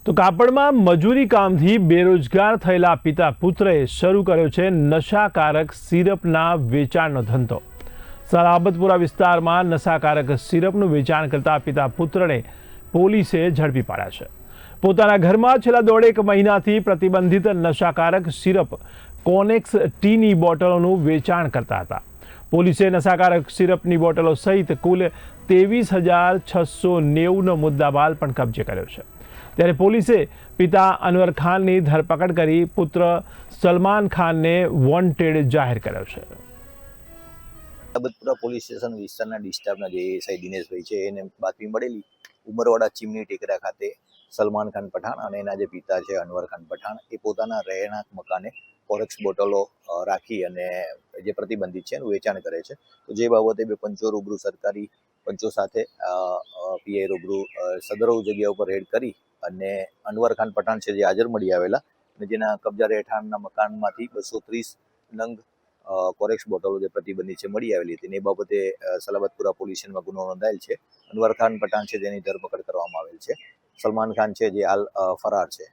તો કાપડમાં મજૂરી કામથી બેરોજગાર થયેલા પિતા પુત્રએ શરૂ કર્યો છે નશાકારક સિરપના વેચાણનો ધંધો। સલાબતપુરા વિસ્તારમાં નશાકારક સિરપનું વેચાણ કરતા પિતા પુત્રને પોલીસે ઝડપી પાડ્યા છે। પોતાના ઘરમાં છેલ્લા દોઢેક મહિનાથી પ્રતિબંધિત નશાકારક સિરપ કોનેક્સ ટીની બોટલોનું વેચાણ કરતા હતા। પોલીસે નશાકારક સિરપની બોટલો સહિત કુલ 23,690નો મુદ્દામાલ પણ કબજે કર્યો છે। ત્યારે પોલીસે પિતા અનવર ખાનની ધરપકડ કરી પુત્ર સલમાન ખાનને વોન્ટેડ જાહેર કર્યો છે। સલાબતપુરા પોલીસ સ્ટેશન વિસ્તારના ડિસ્ટાફના જે એએસઆઈ દિનેશભાઈ છે એને બાતમી મળેલી ઉમરવાડા ચીમની ટેકરા ખાતે સલમાન ખાન પઠાણ અને એના જે પિતા છે અનવર ખાન પઠાણ એ પોતાના રહેણાંક મકાને કોરેક્સ બોટલો રાખી અને જે પ્રતિબંધિત છે એનું વેચાણ કરે છે। તો જે બાબતે બે પંચો રૂબરૂ સરકારી પંચો સાથે પીઆઈ રૂબરૂ સદરો જગ્યા ઉપર રેડ કરી અને અનવર ખાન પઠાણ છે જે હાજર મળી આવેલા અને જેના કબજા રહેઠાણના મકાનમાંથી 230 નંગ કોરેક્સ બોટલો જે પ્રતિબંધિત છે મળી આવેલી હતી। એ બાબતે સલાબતપુરા પોલીસ સ્ટેશનમાં ગુનો નોંધાયેલ છે। અનવર ખાન પઠાણ છે જેની ધરપકડ કરવામાં આવેલ છે। સલમાન ખાન છે જે હાલ ફરાર છે।